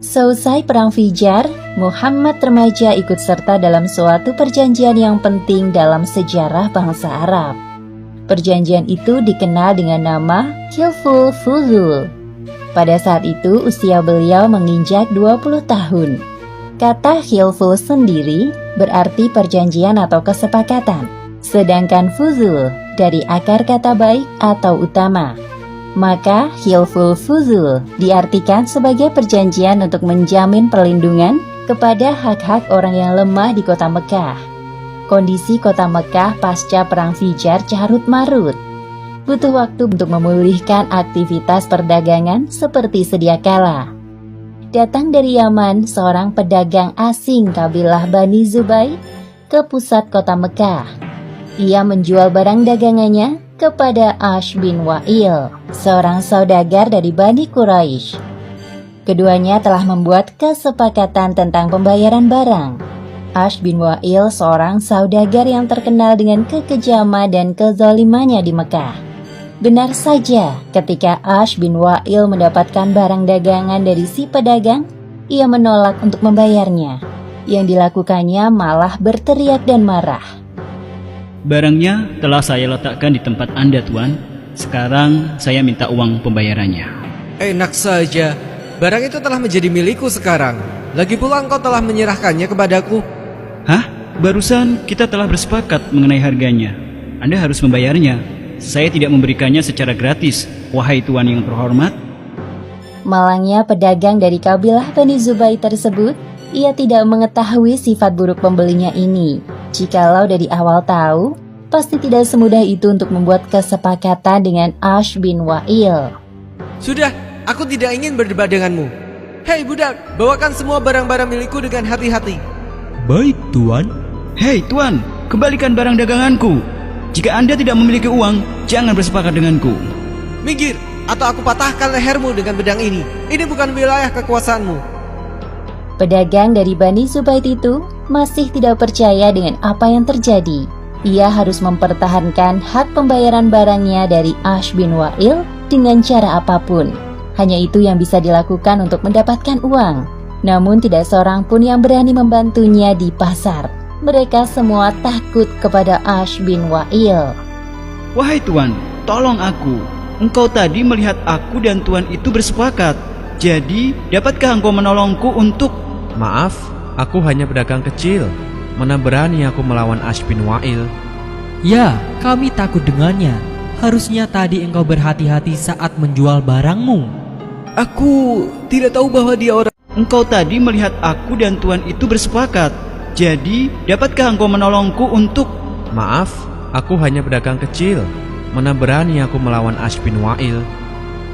Seusai Perang Fijar, Muhammad remaja ikut serta dalam suatu perjanjian yang penting dalam sejarah bangsa Arab. Perjanjian itu dikenal dengan nama Hilful Fuzul. Pada saat itu usia beliau menginjak 20 tahun. Kata Hilful sendiri berarti perjanjian atau kesepakatan, sedangkan Fuzul dari akar kata baik atau utama. Maka Hilful Fuzul diartikan sebagai perjanjian untuk menjamin perlindungan kepada hak-hak orang yang lemah di kota Mekah. Kondisi kota Mekah pasca Perang Fijar carut-marut. Butuh waktu untuk memulihkan aktivitas perdagangan seperti sedia kala. Datang dari Yaman seorang pedagang asing kabilah Bani Zubair ke pusat kota Mekah. Ia menjual barang dagangannya kepada Ash bin Wa'il, seorang saudagar dari Bani Quraisy. Keduanya telah membuat kesepakatan tentang pembayaran barang. Ash bin Wa'il seorang saudagar yang terkenal dengan kekejaman dan kezalimannya di Mekah. Benar saja, ketika Ash bin Wa'il mendapatkan barang dagangan dari si pedagang, ia menolak untuk membayarnya. Yang dilakukannya malah berteriak dan marah. Barangnya telah saya letakkan di tempat Anda, Tuan. Sekarang saya minta uang pembayarannya. Enak saja, barang itu telah menjadi milikku sekarang. Lagi pula engkau telah menyerahkannya kepadaku. Hah? Barusan kita telah bersepakat mengenai harganya. Anda harus membayarnya. Saya tidak memberikannya secara gratis, wahai Tuan yang terhormat. Malangnya pedagang dari kabilah Bani Zubair tersebut, ia tidak mengetahui sifat buruk pembelinya ini. Jikalau dari awal tahu, pasti tidak semudah itu untuk membuat kesepakatan dengan Ash bin Wa'il. Sudah, aku tidak ingin berdebat denganmu. Hei budak, bawakan semua barang-barang milikku dengan hati-hati. Baik, Tuan. Hei Tuan, kembalikan barang daganganku. Jika Anda tidak memiliki uang, jangan bersepakat denganku. Minggir, atau aku patahkan lehermu dengan pedang ini. Ini bukan wilayah kekuasaanmu. Pedagang dari Bani Zubair itu masih tidak percaya dengan apa yang terjadi. Ia harus mempertahankan hak pembayaran barangnya dari Ash bin Wa'il dengan cara apapun. Hanya itu yang bisa dilakukan untuk mendapatkan uang. Namun tidak seorang pun yang berani membantunya di pasar. Mereka semua takut kepada Ash bin Wa'il. Wahai Tuan, tolong aku. Engkau tadi melihat aku dan Tuan itu bersepakat. Jadi, dapatkah engkau menolongku untuk... Maaf, aku hanya pedagang kecil. Mana berani aku melawan Ash bin Wa'il? Ya, kami takut dengannya. Harusnya tadi engkau berhati-hati saat menjual barangmu. Aku tidak tahu bahwa dia orang... Engkau tadi melihat aku dan Tuan itu bersepakat. Jadi, dapatkah engkau menolongku untuk... Maaf, aku hanya pedagang kecil. Mana berani aku melawan Ash bin Wa'il?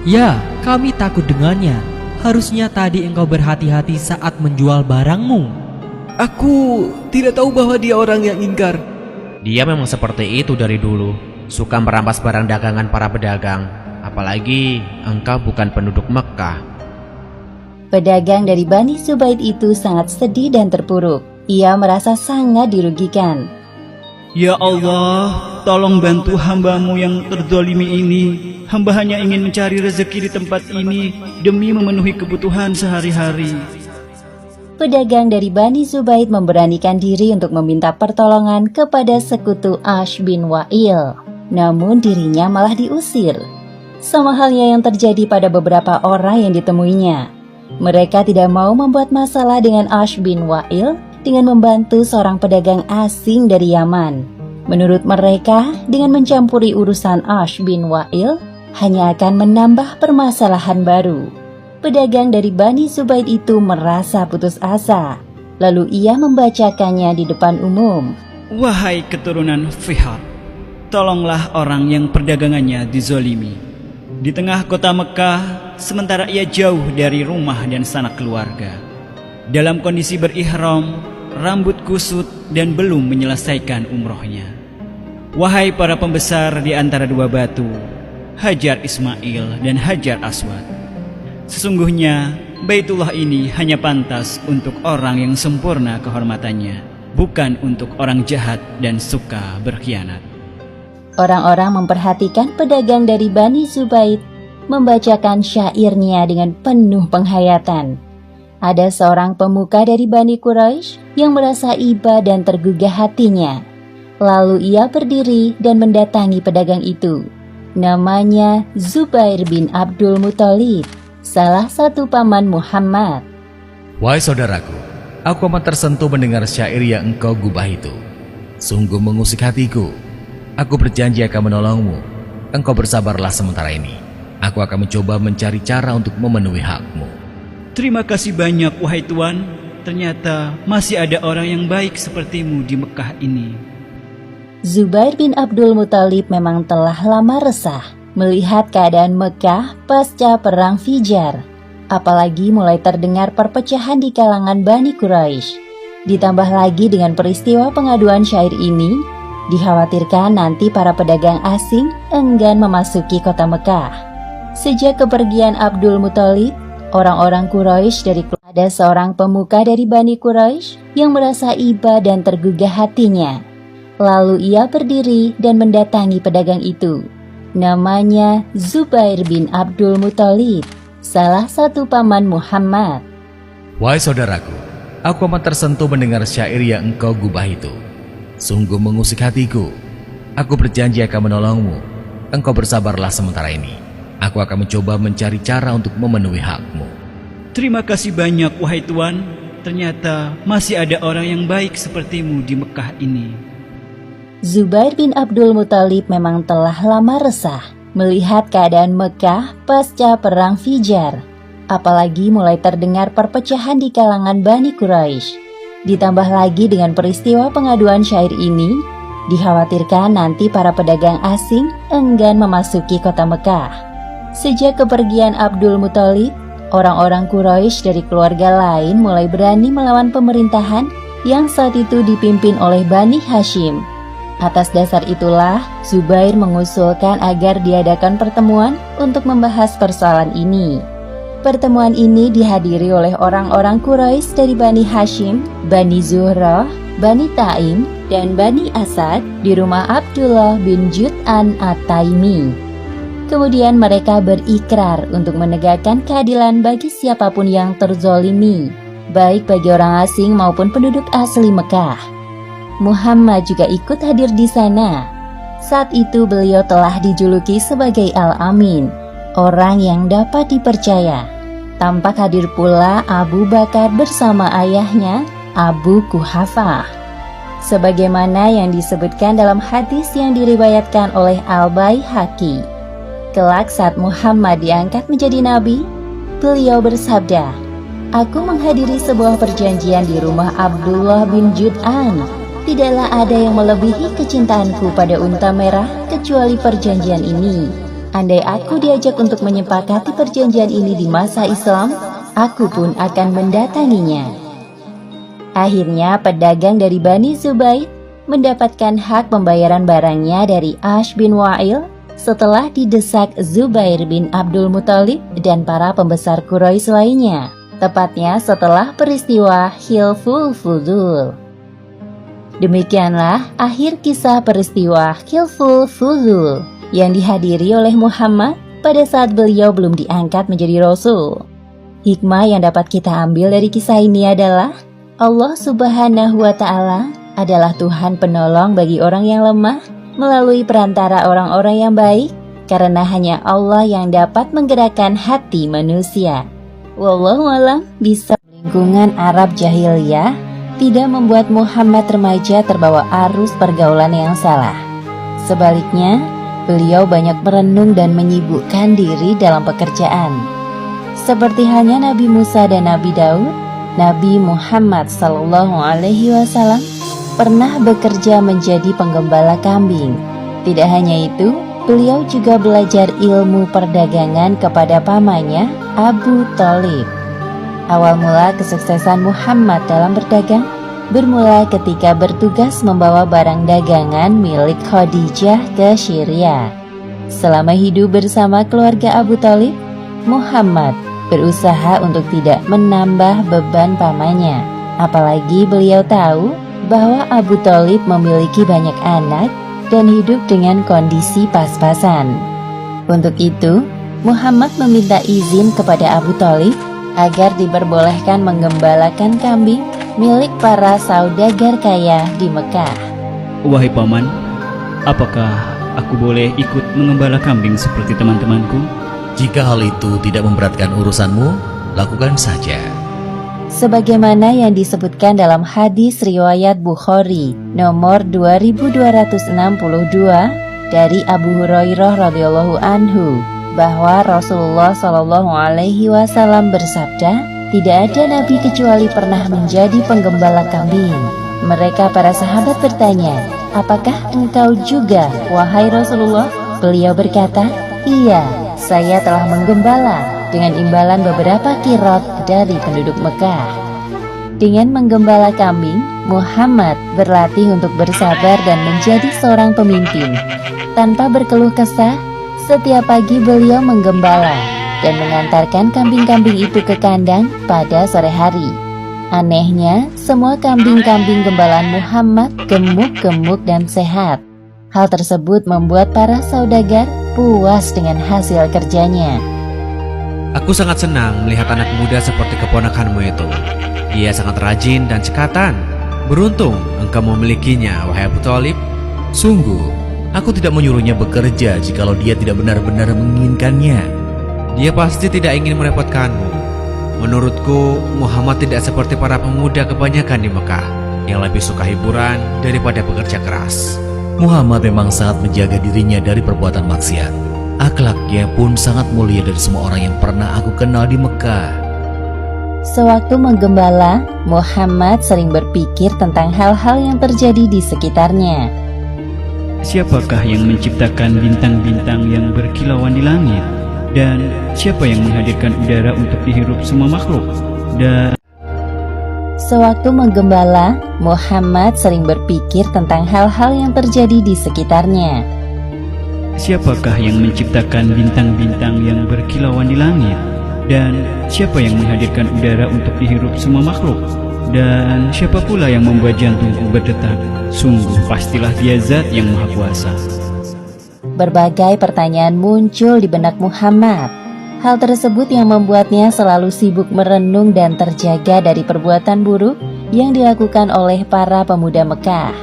Ya, kami takut dengannya. Harusnya tadi engkau berhati-hati saat menjual barangmu. Aku tidak tahu bahwa dia orang yang ingkar. Dia memang seperti itu dari dulu. Suka merampas barang dagangan para pedagang. Apalagi engkau bukan penduduk Mekah. Pedagang dari Bani Zubair itu sangat sedih dan terpuruk. Ia merasa sangat dirugikan. Ya Allah, tolong bantu hamba-Mu yang terzalimi ini. Hamba hanya ingin mencari rezeki di tempat ini demi memenuhi kebutuhan sehari-hari. Pedagang dari Bani Zubair memberanikan diri untuk meminta pertolongan kepada sekutu Ash bin Wa'il. Namun dirinya malah diusir. Sama halnya yang terjadi pada beberapa orang yang ditemuinya. Mereka tidak mau membuat masalah dengan Ash bin Wa'il dengan membantu seorang pedagang asing dari Yaman. Menurut mereka, dengan mencampuri urusan Ash bin Wa'il hanya akan menambah permasalahan baru. Pedagang dari Bani Zubair itu merasa putus asa. Lalu ia membacakannya di depan umum. Wahai keturunan Fihr, tolonglah orang yang perdagangannya dizolimi. Di tengah kota Mekah, sementara ia jauh dari rumah dan sanak keluarga. Dalam kondisi berihram, rambut kusut dan belum menyelesaikan umrohnya. Wahai para pembesar di antara dua batu, Hajar Ismail dan Hajar Aswad. Sesungguhnya Baitullah ini hanya pantas untuk orang yang sempurna kehormatannya, bukan untuk orang jahat dan suka berkhianat. Orang-orang memperhatikan pedagang dari Bani Zubair membacakan syairnya dengan penuh penghayatan. ada seorang pemuka dari Bani Quraisy yang merasa iba dan tergugah hatinya. Lalu ia berdiri dan mendatangi pedagang itu. Namanya Zubair bin Abdul Muthalib, salah satu paman Muhammad. Wahai saudaraku, aku amat tersentuh mendengar syair yang engkau gubah itu. Sungguh mengusik hatiku. Aku berjanji akan menolongmu. Engkau bersabarlah sementara ini. Aku akan mencoba mencari cara untuk memenuhi hakmu. Terima kasih banyak wahai Tuan. Ternyata masih ada orang yang baik sepertimu di Mekah ini. Zubair bin Abdul Muthalib memang telah lama resah melihat keadaan Mekah pasca perang Fijar. Apalagi mulai terdengar perpecahan di kalangan Bani Quraisy. Ditambah lagi dengan peristiwa pengaduan syair ini, dikhawatirkan nanti para pedagang asing enggan memasuki kota Mekah. Sejak kepergian Abdul Muthalib, orang-orang Quraisy dari ada seorang pemuka dari Bani Quraisy yang merasa iba dan tergugah hatinya. Lalu ia berdiri dan mendatangi pedagang itu. Namanya Zubair bin Abdul Muthalib, salah satu paman Muhammad. Wahai saudaraku, aku amat tersentuh mendengar syair yang engkau gubah itu. Sungguh mengusik hatiku. Aku berjanji akan menolongmu. Engkau bersabarlah sementara ini. Aku akan mencoba mencari cara untuk memenuhi hakmu. Terima kasih banyak wahai Tuan. Ternyata masih ada orang yang baik sepertimu di Mekah ini. Zubair bin Abdul Muthalib memang telah lama resah melihat keadaan Mekah pasca perang Fijar. Apalagi mulai terdengar perpecahan di kalangan Bani Quraisy. Ditambah lagi dengan peristiwa pengaduan syair ini, dikhawatirkan nanti para pedagang asing enggan memasuki kota Mekah. Sejak kepergian Abdul Muthalib, orang-orang Quraisy dari keluarga lain mulai berani melawan pemerintahan yang saat itu dipimpin oleh Bani Hashim. Atas dasar itulah, Zubair mengusulkan agar diadakan pertemuan untuk membahas persoalan ini. Pertemuan ini dihadiri oleh orang-orang Quraisy dari Bani Hashim, Bani Zuhrah, Bani Taim, dan Bani Asad di rumah Abdullah bin Jud'an At-Taimi. Kemudian mereka berikrar untuk menegakkan keadilan bagi siapapun yang terzolimi, baik bagi orang asing maupun penduduk asli Mekah. Muhammad juga ikut hadir di sana. Saat itu beliau telah dijuluki sebagai Al-Amin, orang yang dapat dipercaya. Tampak hadir pula Abu Bakar bersama ayahnya, Abu Quhafah. Sebagaimana yang disebutkan dalam hadis yang diriwayatkan oleh Al-Baihaqi. Kelak saat Muhammad diangkat menjadi nabi, beliau bersabda, "Aku menghadiri sebuah perjanjian di rumah Abdullah bin Jud'an. Tidaklah ada yang melebihi kecintaanku pada unta merah kecuali perjanjian ini. Andai aku diajak untuk menyepakati perjanjian ini di masa Islam, aku pun akan mendatanginya." Akhirnya pedagang dari Bani Zubair mendapatkan hak pembayaran barangnya dari Ash bin Wa'il setelah didesak Zubair bin Abdul Muthalib dan para pembesar Quraisy lainnya, tepatnya setelah peristiwa Hilful Fudul. Demikianlah akhir kisah peristiwa Hilful Fudul yang dihadiri oleh Muhammad pada saat beliau belum diangkat menjadi Rasul. Hikmah yang dapat kita ambil dari kisah ini adalah Allah Subhanahu wa Ta'ala adalah Tuhan penolong bagi orang yang lemah melalui perantara orang-orang yang baik, karena hanya Allah yang dapat menggerakkan hati manusia. Wallahu a'lam bishawab. Lingkungan Arab jahiliyah tidak membuat Muhammad remaja terbawa arus pergaulan yang salah. Sebaliknya, beliau banyak merenung dan menyibukkan diri dalam pekerjaan. Seperti halnya Nabi Musa dan Nabi Daud, Nabi Muhammad SAW pernah bekerja menjadi penggembala kambing. Tidak hanya itu, beliau juga belajar ilmu perdagangan kepada pamannya Abu Thalib. Awal mula kesuksesan Muhammad dalam berdagang bermula ketika bertugas membawa barang dagangan milik Khadijah ke Syria. Selama hidup bersama keluarga Abu Thalib, Muhammad berusaha untuk tidak menambah beban pamannya. Apalagi beliau tahu bahwa Abu Thalib memiliki banyak anak dan hidup dengan kondisi pas-pasan. Untuk itu, Muhammad meminta izin kepada Abu Thalib agar diperbolehkan menggembalakan kambing milik para saudagar kaya di Mekah. Wahai paman, apakah aku boleh ikut mengembala kambing seperti teman-temanku? Jika hal itu tidak memberatkan urusanmu, lakukan saja. Sebagaimana yang disebutkan dalam hadis riwayat Bukhari nomor 2262 dari Abu Hurairah radhiyallahu anhu, bahwa Rasulullah Shallallahu Alaihi Wasallam bersabda, tidak ada nabi kecuali pernah menjadi penggembala kambing. Mereka para sahabat bertanya, apakah engkau juga, wahai Rasulullah? Beliau berkata, iya, saya telah menggembala dengan imbalan beberapa kirot dari penduduk Mekah. Dengan menggembala kambing, Muhammad berlatih untuk bersabar dan menjadi seorang pemimpin. Tanpa berkeluh kesah, setiap pagi beliau menggembala dan mengantarkan kambing-kambing itu ke kandang pada sore hari. Anehnya, semua kambing-kambing gembalaan Muhammad gemuk-gemuk dan sehat. Hal tersebut membuat para saudagar puas dengan hasil kerjanya. Aku sangat senang melihat anak muda seperti keponakanmu itu. Dia sangat rajin dan cekatan. Beruntung engkau memilikinya, wahai Abu Thalib. Sungguh, aku tidak menyuruhnya bekerja jikalau dia tidak benar-benar menginginkannya. Dia pasti tidak ingin merepotkanmu. Menurutku, Muhammad tidak seperti para pemuda kebanyakan di Mekah yang lebih suka hiburan daripada bekerja keras. Muhammad memang sangat menjaga dirinya dari perbuatan maksiat. Akhlaknya pun sangat mulia dari semua orang yang pernah aku kenal di Mekah. Sewaktu menggembala, Muhammad sering berpikir tentang hal-hal yang terjadi di sekitarnya. Siapakah yang menciptakan bintang-bintang yang berkilauan di langit? Dan siapa yang menghadirkan udara untuk dihirup semua makhluk? Dan Sewaktu menggembala, Muhammad sering berpikir tentang hal-hal yang terjadi di sekitarnya. siapakah yang menciptakan bintang-bintang yang berkilauan di langit? Dan siapa yang menghadirkan udara untuk dihirup semua makhluk? Dan siapa pula yang membuat jantungku berdetak? Sungguh pastilah dia zat yang maha kuasa. Berbagai pertanyaan muncul di benak Muhammad. Hal tersebut yang membuatnya selalu sibuk merenung dan terjaga dari perbuatan buruk yang dilakukan oleh para pemuda Mekah.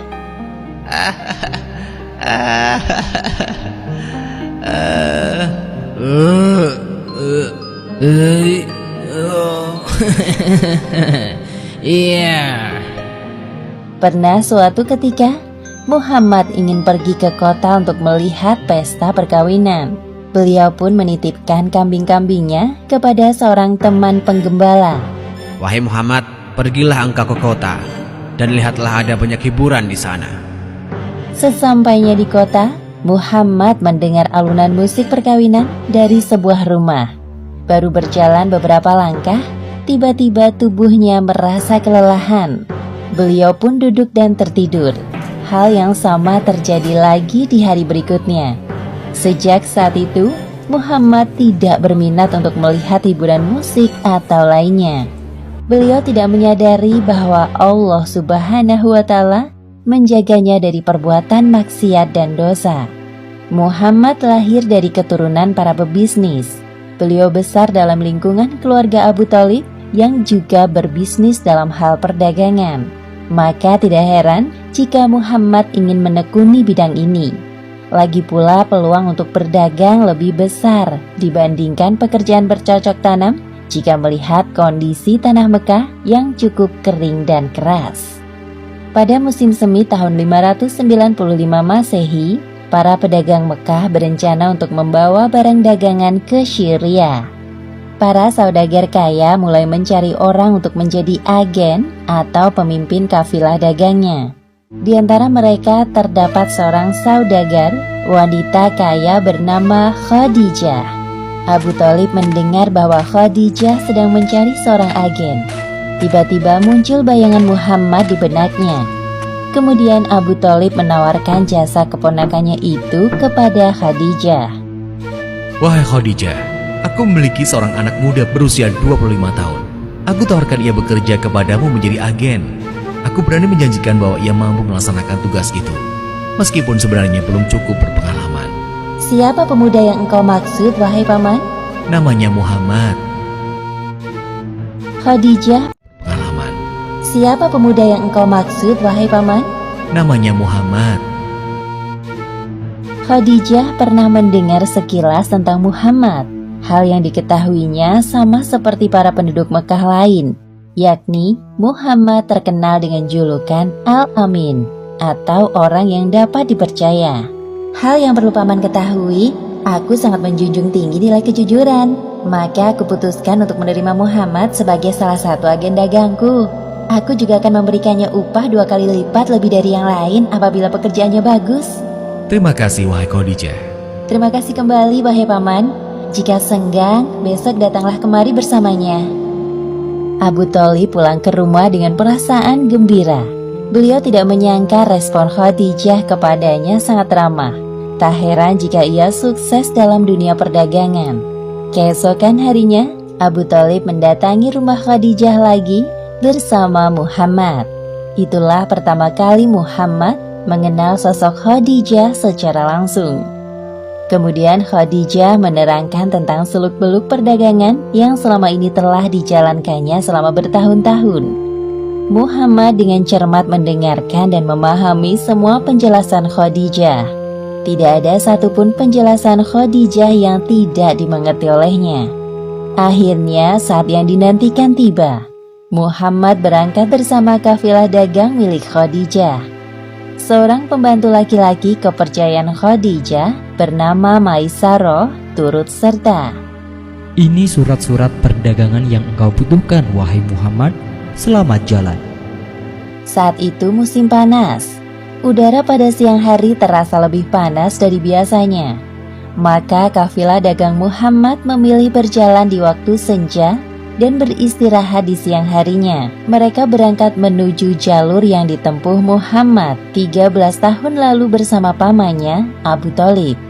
Pernah suatu ketika, Muhammad ingin pergi ke kota untuk melihat pesta perkawinan. Beliau pun menitipkan kambing-kambingnya kepada seorang teman penggembala. Wahai Muhammad, pergilah engkau ke kota dan lihatlah ada banyak hiburan di sana. Sesampainya di kota, Muhammad mendengar alunan musik perkawinan dari sebuah rumah. Baru berjalan beberapa langkah, tiba-tiba tubuhnya merasa kelelahan. Beliau pun duduk dan tertidur. Hal yang sama terjadi lagi di hari berikutnya. Sejak saat itu, Muhammad tidak berminat untuk melihat hiburan musik atau lainnya. Beliau tidak menyadari bahwa Allah Subhanahu wa Ta'ala menjaganya dari perbuatan maksiat dan dosa. Muhammad lahir dari keturunan para pebisnis. Beliau besar dalam lingkungan keluarga Abu Thalib yang juga berbisnis dalam hal perdagangan. Maka tidak heran jika Muhammad ingin menekuni bidang ini. Lagi pula peluang untuk berdagang lebih besar dibandingkan pekerjaan bercocok tanam jika melihat kondisi tanah Mekah yang cukup kering dan keras. Pada musim semi tahun 595 Masehi, para pedagang Mekah berencana untuk membawa barang dagangan ke Syria. Para saudagar kaya mulai mencari orang untuk menjadi agen atau pemimpin kafilah dagangnya. Di antara mereka terdapat seorang saudagar, wanita kaya bernama Khadijah. Abu Thalib mendengar bahwa Khadijah sedang mencari seorang agen. Tiba-tiba muncul bayangan Muhammad di benaknya. Kemudian Abu Thalib menawarkan jasa keponakannya itu kepada Khadijah. Wahai Khadijah, aku memiliki seorang anak muda berusia 25 tahun. Aku tawarkan ia bekerja kepadamu menjadi agen. Aku berani menjanjikan bahwa ia mampu melaksanakan tugas itu, meskipun sebenarnya belum cukup berpengalaman. Siapa pemuda yang engkau maksud, wahai paman? Namanya Muhammad. Khadijah, Pengalaman. siapa pemuda yang engkau maksud, wahai paman? Namanya Muhammad. Khadijah pernah mendengar sekilas tentang Muhammad. Hal yang diketahuinya sama seperti para penduduk Mekah lain, yakni Muhammad terkenal dengan julukan Al-Amin, atau orang yang dapat dipercaya. Hal yang perlu paman ketahui, aku sangat menjunjung tinggi nilai kejujuran. Maka aku putuskan untuk menerima Muhammad sebagai salah satu agen dagangku. Aku juga akan memberikannya upah 2 kali lipat lebih dari yang lain apabila pekerjaannya bagus. Terima kasih wahai Khadijah. Terima kasih kembali wahai paman. Jika senggang, besok datanglah kemari bersamanya. Abu Thalib pulang ke rumah dengan perasaan gembira. Beliau tidak menyangka respon Khadijah kepadanya sangat ramah. Tak heran jika ia sukses dalam dunia perdagangan. Keesokan harinya, Abu Thalib mendatangi rumah Khadijah lagi bersama Muhammad. Itulah pertama kali Muhammad mengenal sosok Khadijah secara langsung. Kemudian Khadijah menerangkan tentang seluk-beluk perdagangan yang selama ini telah dijalankannya selama bertahun-tahun. Muhammad dengan cermat mendengarkan dan memahami semua penjelasan Khadijah. Tidak ada satupun penjelasan Khadijah yang tidak dimengerti olehnya. Akhirnya saat yang dinantikan tiba. Muhammad berangkat bersama kafilah dagang milik Khadijah. Seorang pembantu laki-laki kepercayaan Khadijah bernama Maisarah turut serta. Ini surat-surat perdagangan yang engkau butuhkan, wahai Muhammad. Selamat jalan. Saat itu musim panas. Udara pada siang hari terasa lebih panas dari biasanya. Maka kafilah dagang Muhammad memilih berjalan di waktu senja dan beristirahat di siang harinya. Mereka berangkat menuju jalur yang ditempuh Muhammad 13 tahun lalu bersama pamannya Abu Thalib.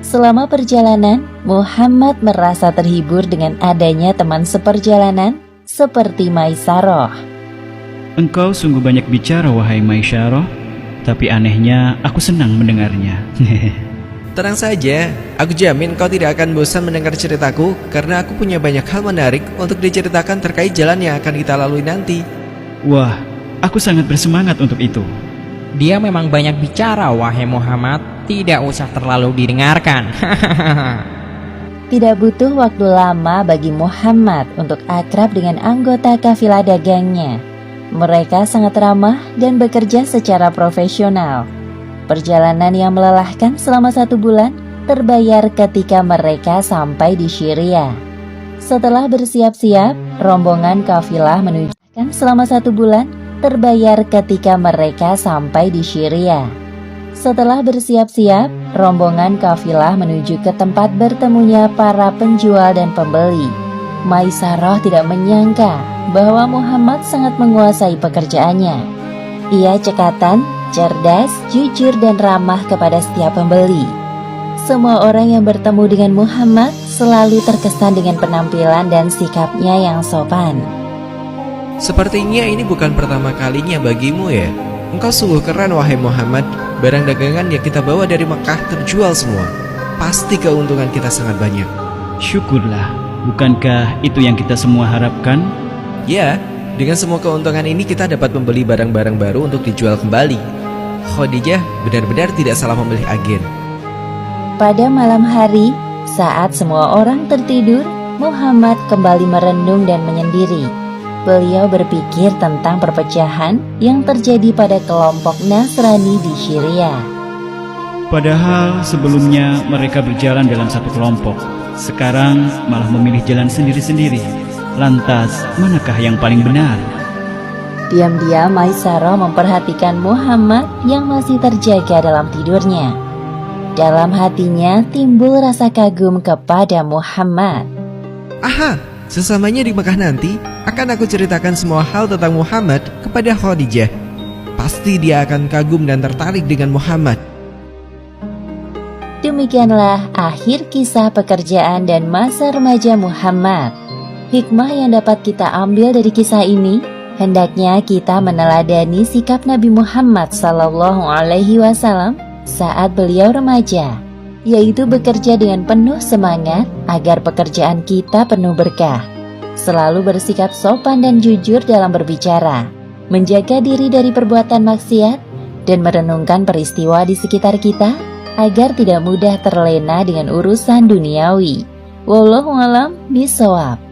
Selama perjalanan, Muhammad merasa terhibur dengan adanya teman seperjalanan seperti Maisarah. Engkau sungguh banyak bicara wahai Maisarah, tapi anehnya aku senang mendengarnya. Tenang saja, aku jamin kau tidak akan bosan mendengar ceritaku karena aku punya banyak hal menarik untuk diceritakan terkait jalan yang akan kita lalui nanti. Wah, aku sangat bersemangat untuk itu. Dia memang banyak bicara, wahai Muhammad. Tidak usah terlalu didengarkan. Tidak butuh waktu lama bagi Muhammad untuk akrab dengan anggota kafilah dagangnya. Mereka sangat ramah dan bekerja secara profesional. Perjalanan yang melelahkan selama 1 bulan terbayar ketika mereka sampai di Syria. Setelah bersiap-siap, rombongan kafilah menuju selama 1 bulan terbayar ketika mereka sampai di Syria. Setelah bersiap-siap, rombongan kafilah menuju ke tempat bertemunya para penjual dan pembeli. Maisarah tidak menyangka bahwa Muhammad sangat menguasai pekerjaannya. Ia cekatan, cerdas, jujur, dan ramah kepada setiap pembeli. Semua orang yang bertemu dengan Muhammad selalu terkesan dengan penampilan dan sikapnya yang sopan. Sepertinya ini bukan pertama kalinya bagimu ya. Engkau sungguh keren wahai Muhammad. Barang dagangan yang kita bawa dari Mekah terjual semua. Pasti keuntungan kita sangat banyak. Syukurlah, bukankah itu yang kita semua harapkan? Ya, dengan semua keuntungan ini kita dapat membeli barang-barang baru untuk dijual kembali. Khadijah benar-benar tidak salah memilih agen. Pada malam hari, saat semua orang tertidur, Muhammad kembali merenung dan menyendiri. Beliau berpikir tentang perpecahan yang terjadi pada kelompok Nasrani di Syria. Padahal sebelumnya mereka berjalan dalam satu kelompok. Sekarang malah memilih jalan sendiri-sendiri. Lantas, manakah yang paling benar? Diam-diam Maisarah memperhatikan Muhammad yang masih terjaga dalam tidurnya. Dalam hatinya timbul rasa kagum kepada Muhammad. Aha, sesamanya di Mekah nanti akan aku ceritakan semua hal tentang Muhammad kepada Khadijah. Pasti dia akan kagum dan tertarik dengan Muhammad. Demikianlah akhir kisah pekerjaan dan masa remaja Muhammad. Hikmah yang dapat kita ambil dari kisah ini, hendaknya kita meneladani sikap Nabi Muhammad SAW saat beliau remaja, yaitu bekerja dengan penuh semangat agar pekerjaan kita penuh berkah. selalu bersikap sopan dan jujur dalam berbicara, menjaga diri dari perbuatan maksiat, dan merenungkan peristiwa di sekitar kita agar tidak mudah terlena dengan urusan duniawi. Wallahu a'lam bishawab.